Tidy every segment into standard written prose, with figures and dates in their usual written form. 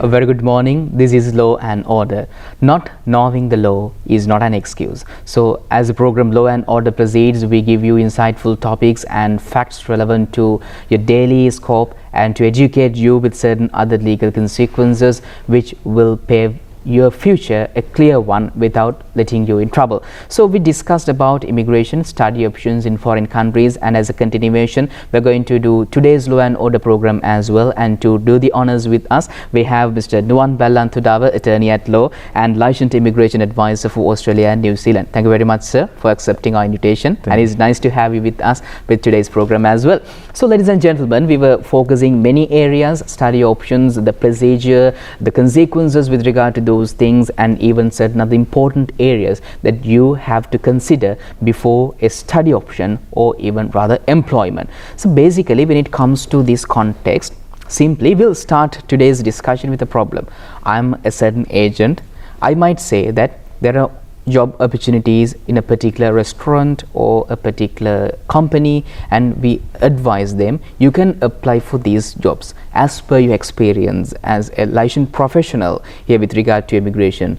A very good morning. This is Law and Order. Not knowing the law is not an excuse. So as the program Law and Order proceeds, we give you insightful topics and facts relevant to your daily scope and to educate you with certain other legal consequences which will pave your future a clear one without letting you in trouble. So we discussed about immigration, study options in foreign countries, and as a continuation we're going to do today's Law and Order program as well. And to do the honors with us, we have Mr. Nuwan Ballanthudava, attorney at law and licensed immigration advisor for Australia and New Zealand. Thank you very much, sir, for accepting our invitation. And it's nice to have you with us with today's program as well. So ladies and gentlemen, we were focusing many areas, study options, the procedure, the consequences with regard to those things, and even certain other important areas that you have to consider before a study option or even rather employment. So basically, when it comes to this context, simply we'll start today's discussion with a problem. I'm a certain agent. I might say that there are job opportunities in a particular restaurant or a particular company, and we advise them you can apply for these jobs as per your experience as a licensed professional here with regard to immigration.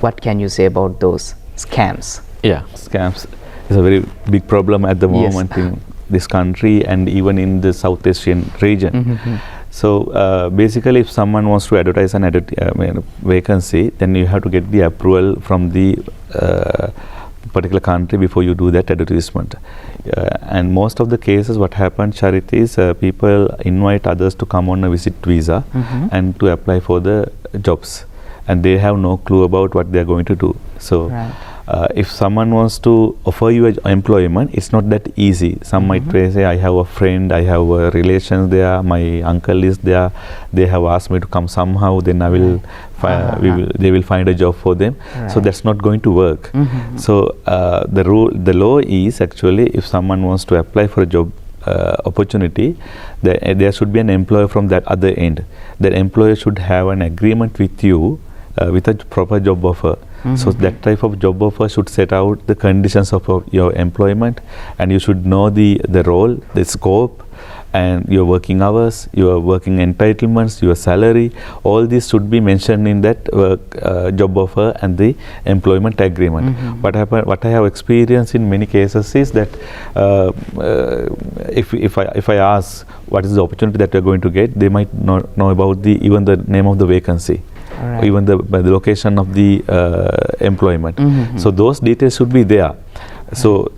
What can you say about those scams? Yeah, scams is a very big problem at the moment in this country and even in the South Asian region. So basically, if someone wants to advertise an vacancy, then you have to get the approval from the particular country before you do that advertisement. And most of the cases, what happens, Charit, is people invite others to come on a visit visa and to apply for the jobs, and they have no clue about what they are going to do. So if someone wants to offer you employment, it's not that easy. Some might say, I have a friend, I have relations there, my uncle is there, they have asked me to come somehow, then I will they will find a job for them. So that's not going to work. So the law is actually, if someone wants to apply for a job opportunity, there should be an employer from that other end. That employer should have an agreement with you with a proper job offer. So that type of job offer should set out the conditions of your employment, and you should know the role, the scope, and your working hours, your working entitlements, your salary. All this should be mentioned in that job offer and the employment agreement. What I have experienced in many cases is that if I ask what is the opportunity that you are going to get, they might not know about even the name of the vacancy. Even the location of the employment. So those details should be there. So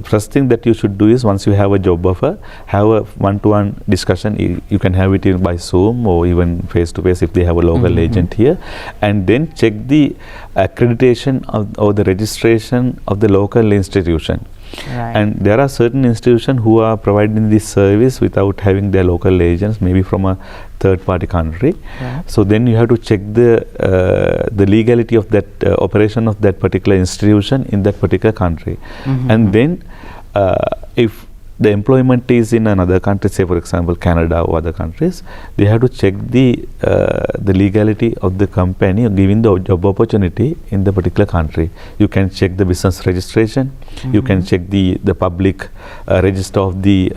first thing that you should do is, once you have a job offer, have a one-to-one discussion. You can have it by Zoom or even face-to-face if they have a local agent here, and then check the accreditation or the registration of the local institution. And there are certain institutions who are providing this service without having their local agents, maybe from a third-party country. So then you have to check the legality of that operation of that particular institution in that particular country. And then if the employment is in another country, say for example Canada or other countries, they have to check the legality of the company giving the job opportunity in the particular country. You can check the business registration, you can check the public register of the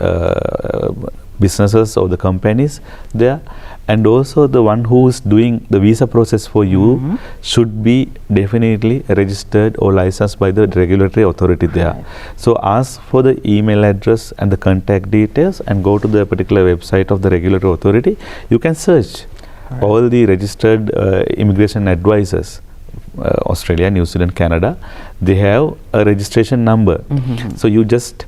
businesses or the companies there, and also the one who is doing the visa process for you should be definitely registered or licensed by the regulatory authority there. So ask for the email address and the contact details and go to the particular website of the regulatory authority. You can search all the registered immigration advisors, Australia, New Zealand, Canada. They have a registration number. So you just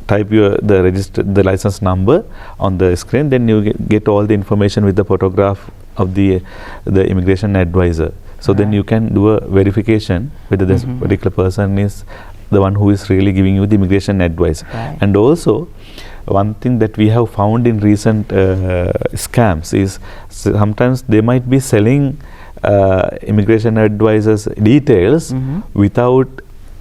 type the license number on the screen, then you get all the information with the photograph of the immigration advisor. So then you can do a verification whether this particular person is the one who is really giving you the immigration advice. And also, one thing that we have found in recent scams is sometimes they might be selling immigration advisors details without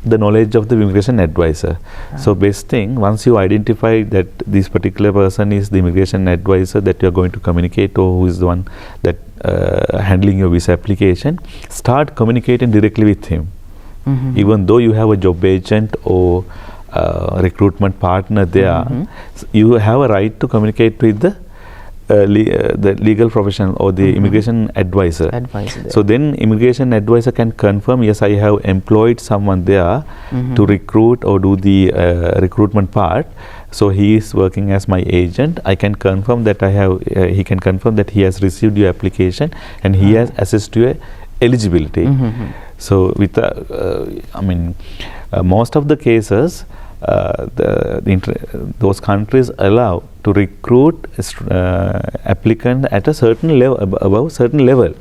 the knowledge of the immigration advisor. So best thing, once you identify that this particular person is the immigration advisor that you are going to communicate, or who is the one that handling your visa application, start communicating directly with him. Even though you have a job agent or recruitment partner there, you have a right to communicate with the the legal professional or the immigration advisor. So then immigration advisor can confirm, yes, I have employed someone there to recruit or do the recruitment part. So he is working as my agent. I can confirm that I have. He can confirm that he has received your application and he has assessed your eligibility. So with most of the cases, those countries allow to recruit applicant at a certain level, above certain level.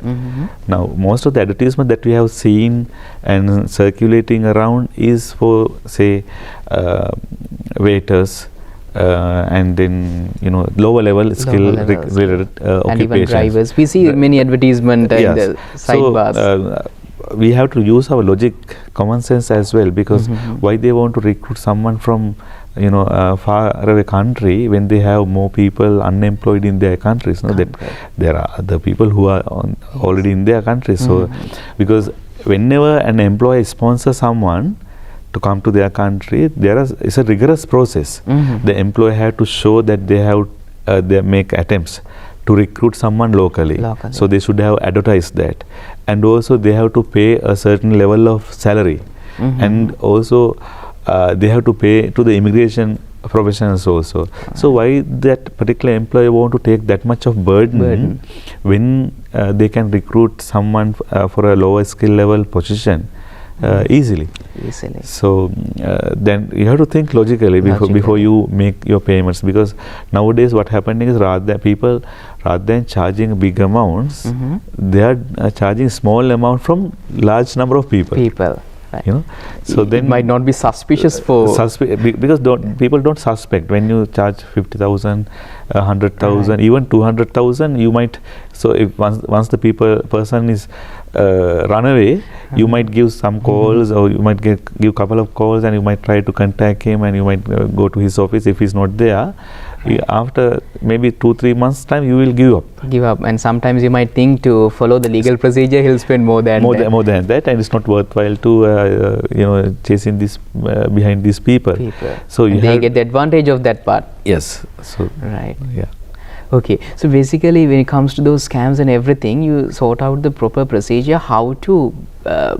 Now most of the advertisement that we have seen and circulating around is for, say, waiters, and then lower level skill related occupations. And even drivers. We see many advertisement in the sidebars. We have to use our logic, common sense as well, because why they want to recruit someone from a far away country when they have more people unemployed in their countries? That there are other people who are already in their country. So because whenever an employer sponsors someone to come to their country, it's a rigorous process. The employer have to show that they make attempts to recruit someone locally. So they should have advertised that, and also they have to pay a certain level of salary, and also they have to pay to the immigration professionals also. So why that particular employer want to take that much of burden when they can recruit someone for a lower skill level position easily? So then you have to think logically before you make your payments, because nowadays what happening is rather than charging big amounts, they are charging small amount from large number of people. Right. So then it might not be suspicious because people don't suspect when you charge 50,000, 100,000, even 200,000. You might, so if once the person is run away, you might give some calls, or you might give a couple of calls, and you might try to contact him, and you might go to his office. If he's not there, after maybe 2-3 months time, you will give up. And sometimes you might think to follow the legal procedure, he'll spend more than that, and it's not worthwhile to chasing this behind these people. So they get the advantage of that part. Yes. So Okay, so basically when it comes to those scams and everything, you sort out the proper procedure how to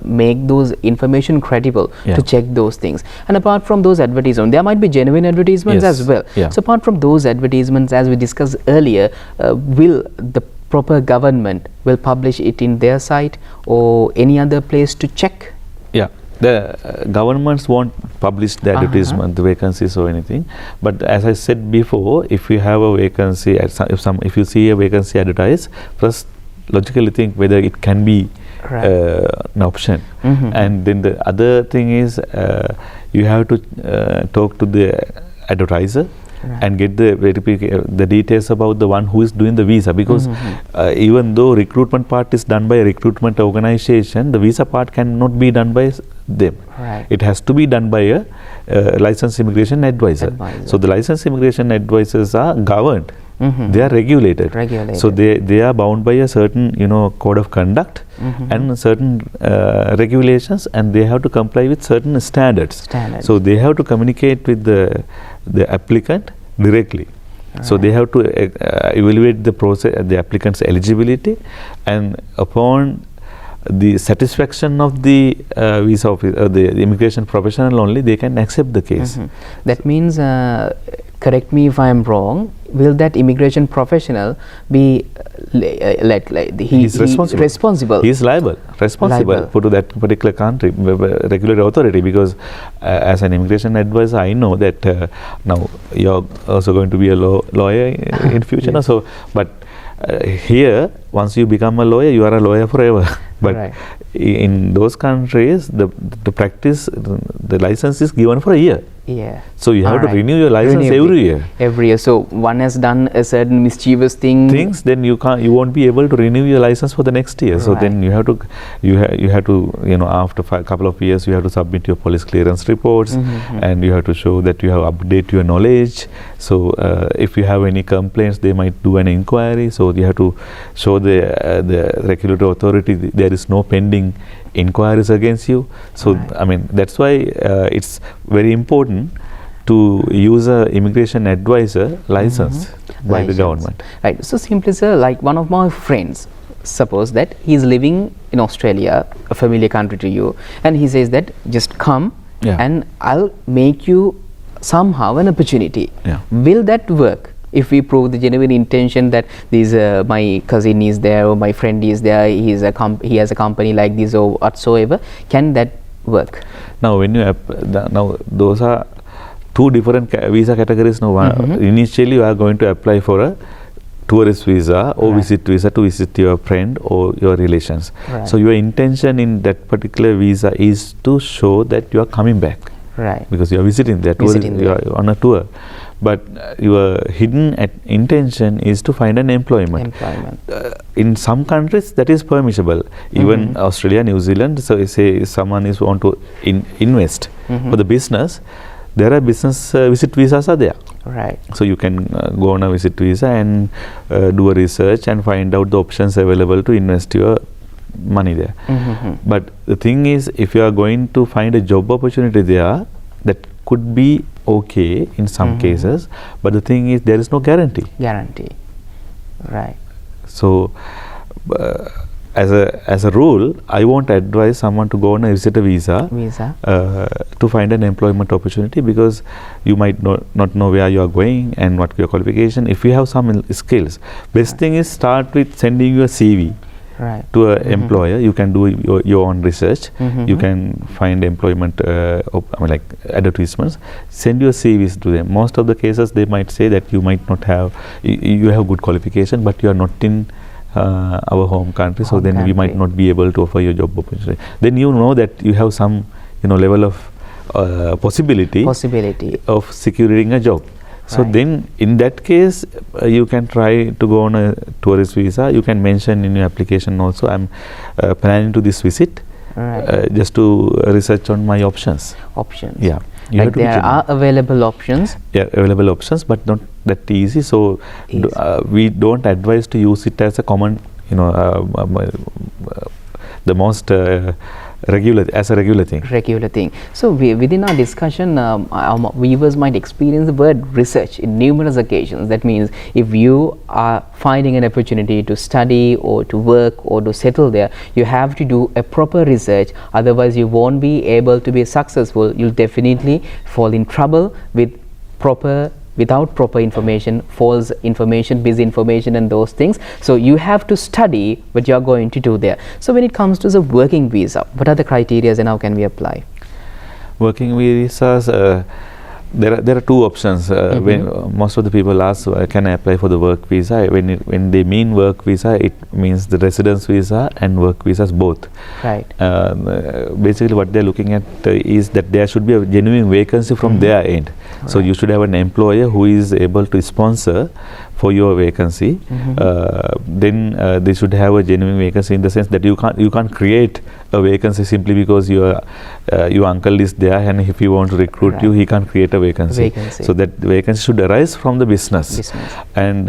make those information credible, to check those things. And apart from those advertisements, there might be genuine advertisements as well. So apart from those advertisements, as we discussed earlier, will the proper government will publish it in their site or any other place to check? The governments won't publish the advertisement, the vacancies or anything. But as I said before, if you have a vacancy, if you see a vacancy advertised, first logically think whether it can be an option. And then the other thing is you have to talk to the advertiser and get the details about the one who is doing the visa, because even though recruitment part is done by a recruitment organization, the visa part cannot be done by them. It has to be done by a licensed immigration advisor. So the licensed immigration advisors are governed. They are regulated. So they are bound by a certain code of conduct and certain regulations, and they have to comply with certain standards. So they have to communicate with the applicant directly. So they have to evaluate the applicant's eligibility, and upon the satisfaction of the visa officer, the immigration professional only, they can accept the case. That means, correct me if I am wrong, will that immigration professional be he's responsible. He is responsible for that particular country, regulatory authority, because as an immigration advisor, I know that now you're also going to be a lawyer in future. So, but here, once you become a lawyer, you are a lawyer forever. But in those countries, the practice, the license is given for a year. So you have to renew your license every year. So one has done a certain mischievous things, then you won't be able to renew your license for the next year. So then you have to after a couple of years, you have to submit your police clearance reports, and you have to show that you have updated your knowledge. So if you have any complaints, they might do an inquiry. So you have to show the regulatory authority there is no pending inquiries against you. So I mean, that's why it's very important to use a immigration advisor license. by the government. Right. So simply, sir, like one of my friends, suppose that he is living in Australia, a familiar country to you, and he says that just come and I'll make you somehow an opportunity. Will that work? If we prove the genuine intention that this my cousin is there or my friend is there, he has a company like this or whatsoever, can that work? Now when you now those are two different visa categories. Now initially you are going to apply for a tourist visa or visit visa to visit your friend or your relations. So your intention in that particular visa is to show that you are coming back. Because you are visiting there, you are on a tour. But your hidden intention is to find an employment. In some countries that is permissible, even Australia, New Zealand. So say someone is want to invest for the business, there are business visit visas are there. So you can go on a visit visa and do a research and find out the options available to invest your money there. But the thing is, if you are going to find a job opportunity there, that could be okay in some cases, but the thing is there is no guarantee. So as a rule, I won't advise someone to go on a visitor visa to find an employment opportunity, because you might not know where you are going and what your qualification. If you have some skills, best thing is start with sending your CV to an employer. You can do your own research. You can find employment like advertisements. Send your CVs to them. Most of the cases they might say that you might not have, you have good qualification, but you are not in our home country, so then we might not be able to offer you job opportunity. Then you know that you have some level of possibility of securing a job. So then in that case you can try to go on a tourist visa. You can mention in your application also, I'm planning to this visit just to research on my options. Yeah, like there are available options. Available options, but not that easy. So we don't advise to use it as a common, the most regular thing. So within our discussion, our viewers might experience the word research in numerous occasions. That means if you are finding an opportunity to study or to work or to settle there, you have to do a proper research, otherwise you won't be able to be successful. You'll definitely fall in trouble without proper information, false information, misinformation and those things. So you have to study what you are going to do there. So when it comes to the working visa, what are the criteria and how can we apply? Working visas, there are two options. When most of the people ask, can I apply for the work visa? When they mean work visa, it means the residence visa and work visas both. Basically what they're looking at is that there should be a genuine vacancy from their end. So you should have an employer who is able to sponsor for your vacancy. Then they should have a genuine vacancy in the sense that you can't create a vacancy simply because your uncle is there, and if he wants to recruit you, he can't create a vacancy. So that vacancy should arise from the business. And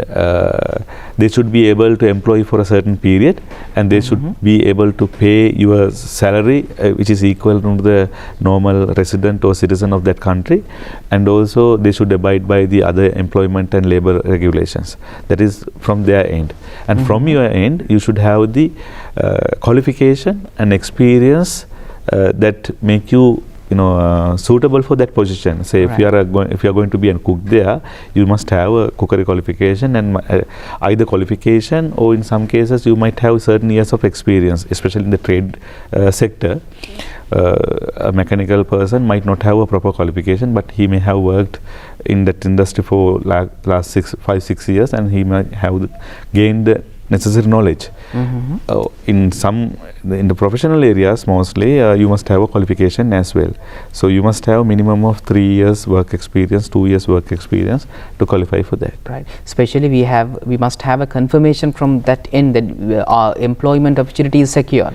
they should be able to employ for a certain period, and they should be able to pay your salary which is equal to the normal resident or citizen of that country, and also they should abide by the other employment and labor regulations. That is from their end. And from your end, you should have the qualification and experience that make you suitable for that position. Say if you are going to be a cook there, you must have a cookery qualification, and either qualification or in some cases you might have certain years of experience, especially in the trade sector. A mechanical person might not have a proper qualification, but he may have worked in that industry for last 5-6 years, and he might have gained the necessary knowledge. In the professional areas mostly you must have a qualification as well. So you must have minimum of 3 years work experience, 2 years work experience to qualify for that. Especially we must have a confirmation from that end that our employment opportunity is secure.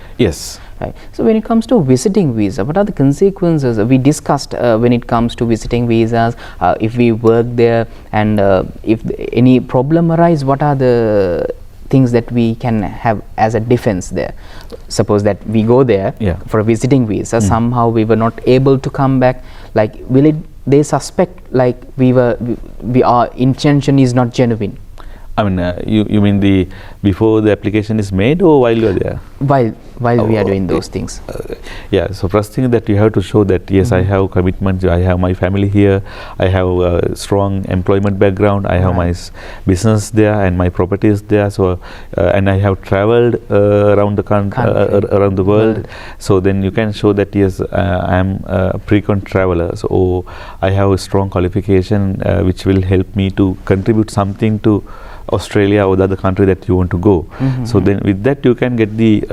So when it comes to visiting visa, what are the consequences? We discussed when it comes to visiting visas, if we work there and if any problem arise, what are the things that we can have as a defense there? Suppose that we go there for a visiting visa, somehow we were not able to come back, like they suspect like our intention is not genuine. I mean, you mean before the application is made or while you are there? While we are doing those things. Yeah, so first thing that you have to show that yes, I have commitment, I have my family here, I have a strong employment background, I have my business there and my property is there, so and I have traveled around the around the world. So then you can show that yes, I am a frequent traveler, so I have a strong qualification which will help me to contribute something to Australia or the other country that you want to go. So then with that you can get the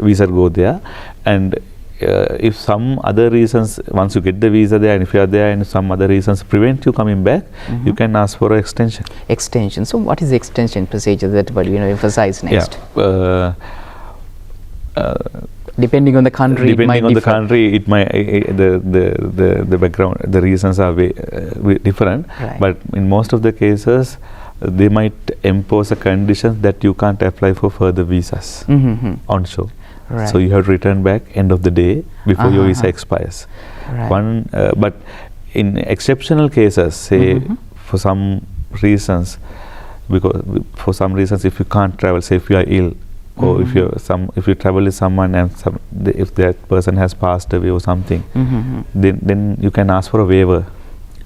visa, go there, and if some other reasons, once you get the visa there and if you are there and some other reasons prevent you coming back, you can ask for an extension. Extension. So what is the extension procedure that what you emphasize next? Yeah. Depending on the country, depending on the country, it might the background, the reasons are different. Right. But in most of the cases, they might impose a condition that you can't apply for further visas onshore. Right. So you have to return back end of the day before your visa expires. Right. But in exceptional cases, say for some reasons, if you can't travel, say if you are ill, or if you travel with someone and if that person has passed away or something, then you can ask for a waiver.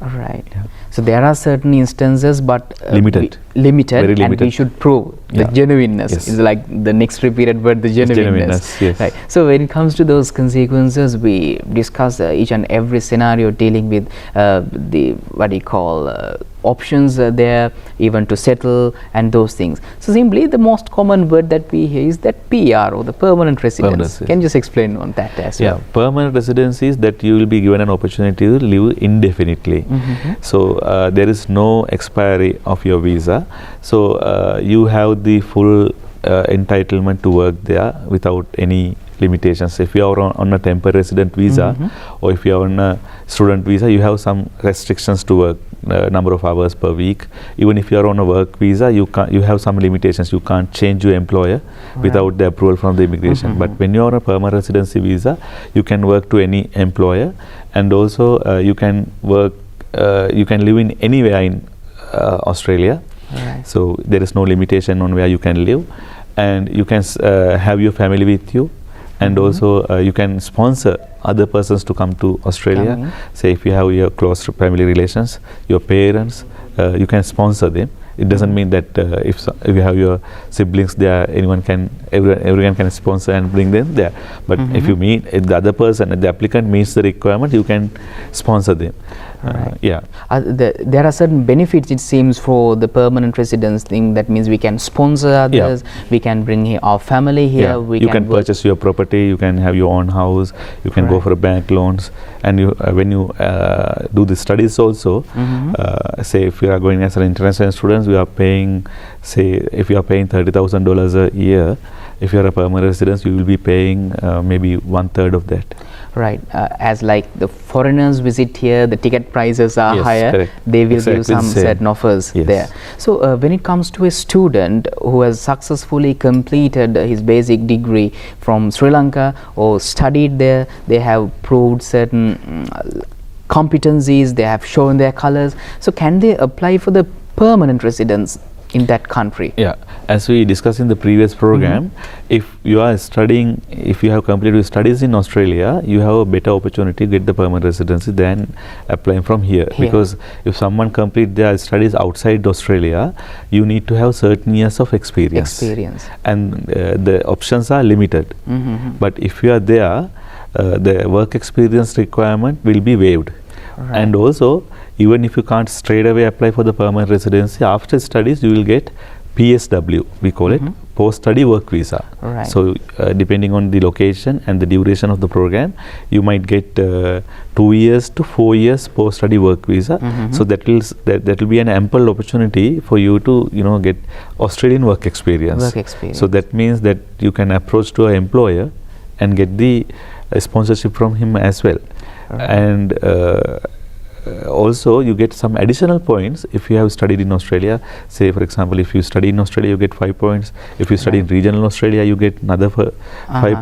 Right. Yeah. So there are certain instances, but limited, very limited, and we should prove the genuineness. Yes. Is like the next repeated word, the genuineness. Yes. Right. So when it comes to those consequences, we discuss each and every scenario dealing with the what you call options there, even to settle and those things. So simply the most common word that we hear is that PR, or the permanent residence. Can you just explain on that as well? Yeah, permanent residence is that you will be given an opportunity to live indefinitely. So there is no expiry of your visa. So you have the full entitlement to work there without any limitations. If you are on a temporary resident visa or if you are on a student visa, you have some restrictions to work, number of hours per week. Even if you are on a work visa, you have some limitations. You can't change your employer without the approval from the immigration. But when you are on a permanent residency visa, you can work to any employer, and also you can work, you can live in anywhere in Australia. So there is no limitation on where you can live, and you can have your family with you. And also you can sponsor other persons to come to Australia. Say if you have your close family relations, your parents, you can sponsor them. It doesn't mean that if you have your siblings there, everyone can sponsor and bring them there. But if you meet the other person, the applicant meets the requirement, you can sponsor them. Yeah. There are certain benefits, it seems, for the permanent residence thing. That means we can sponsor others, we can bring our family here. You can purchase your property, you can have your own house, you can go for bank loans, and you when you do the studies also, say if you are going as an international student, we are paying, say if you are paying $30,000 a year, if you are a permanent resident, you will be paying maybe 1/3 of that. Right. As like the foreigners visit here, the ticket prices are higher. Correct. They will give some certain offers there. So when it comes to a student who has successfully completed his basic degree from Sri Lanka or studied there, they have proved certain competencies, they have shown their colors. So can they apply for the permanent residence in that country? Yeah, as we discussed in the previous program, if you are studying, if you have completed your studies in Australia, you have a better opportunity to get the permanent residency than applying from here. Because if someone complete their studies outside Australia, you need to have certain years of experience. And the options are limited. But if you are there, the work experience requirement will be waived. And also, even if you can't straight away apply for the permanent residency, after studies you will get PSW, we call it post-study work visa. So depending on the location and the duration of the program, you might get 2 years to 4 years post-study work visa. So that will be an ample opportunity for you to get Australian work experience. So that means that you can approach to an employer and get the sponsorship from him as well. And also you get some additional points if you have studied in Australia. Say for example, if you study in Australia, you get 5 points. If you study in regional Australia, you get another 5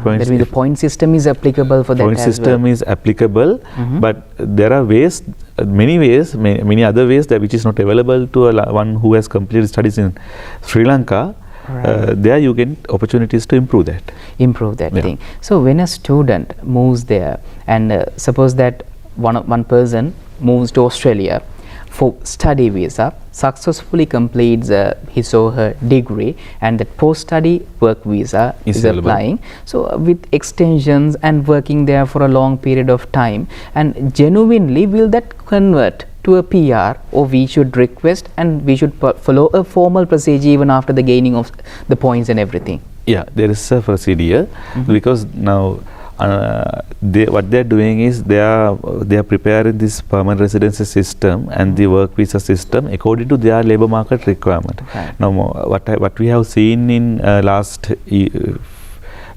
points. That means the point system is applicable for that point as system well. is applicable, but there are ways, many other ways that which is not available to one who has completed studies in Sri Lanka. There you get opportunities to improve that. Thing. So when a student moves there, and suppose that one person moves to Australia for study visa, successfully completes his or her degree, and that post-study work visa is applying. So with extensions and working there for a long period of time, and genuinely will that convert to a PR, or we should request and we should follow a formal procedure even after the gaining of the points and everything? Yeah, there is a procedure, because now what they are doing is they are preparing this permanent residency system and the work visa system according to their labor market requirement. Now what we have seen in last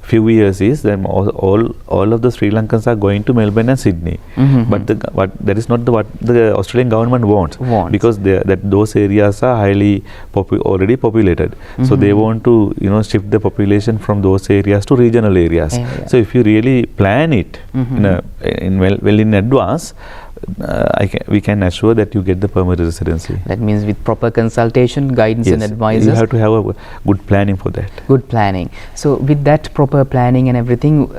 few years is that all of the Sri Lankans are going to Melbourne and Sydney, but that is not what the Australian government wants. Because those areas are highly already populated, so they want to shift the population from those areas to regional areas. So if you really plan it well in advance, we can assure that you get the permanent residency. That means with proper consultation, guidance and advice. You have to have a good planning for that. Good planning. So with that proper planning and everything,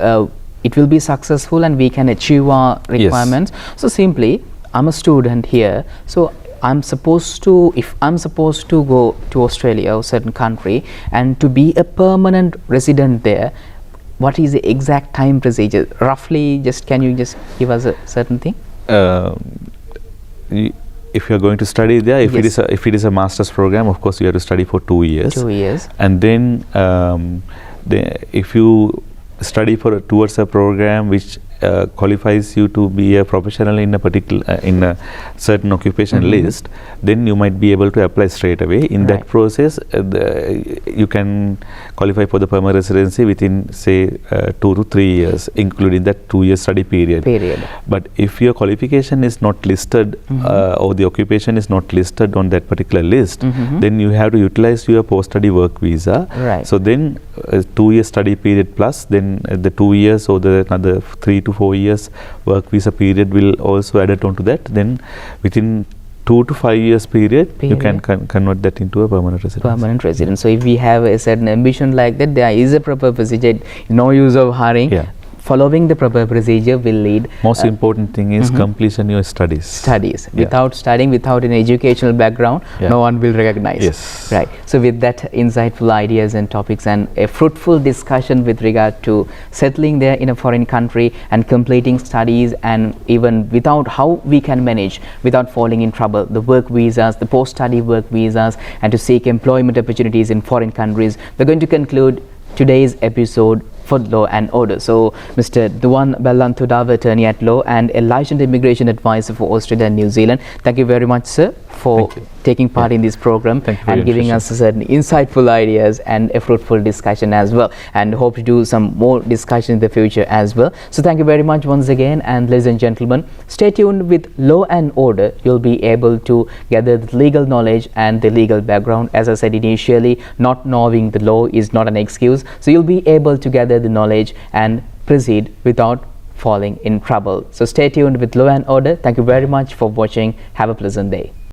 it will be successful and we can achieve our requirements. So simply, I'm a student here, so if I'm supposed to go to Australia or certain country and to be a permanent resident there, what is the exact time procedure? Roughly, can you just give us a certain thing? If you are going to study there, if it is a master's program, of course you have to study for 2 years. 2 years. And then if you study towards a program which qualifies you to be a professional in a particular in a certain occupation list, then you might be able to apply straight away. In that process, you can qualify for the permanent residency within say 2 to 3 years, including that 2-year study period. But if your qualification is not listed or the occupation is not listed on that particular list, then you have to utilize your post-study work visa. So then 2-year study period plus then the 2 years or the another 3 to 4 years work visa period will also added on to that. Then within 2 to 5 years period. You can convert that into a permanent residence. So if we have a certain ambition like that, there is a proper procedure. No use of hurrying. Following the proper procedure will lead. Most important thing is completion your studies. Without studying, without an educational background, no one will recognize. Right. So with that insightful ideas and topics and a fruitful discussion with regard to settling there in a foreign country and completing studies, and even without how we can manage without falling in trouble, the work visas, the post-study work visas, and to seek employment opportunities in foreign countries, we're going to conclude today's episode for Law and Order. So Mr. Duan Bellantudawa, attorney at law and a licensed immigration advisor for Australia and New Zealand, thank you very much, sir, for taking part in this program and giving us certain insightful ideas and a fruitful discussion as well, and hope to do some more discussion in the future as well. So thank you very much once again, and ladies and gentlemen, stay tuned with Law and Order. You'll be able to gather the legal knowledge and the legal background. As I said initially, not knowing the law is not an excuse, so you'll be able to gather the knowledge and proceed without falling in trouble. So stay tuned with Law and Order. Thank you very much for watching. Have a pleasant day.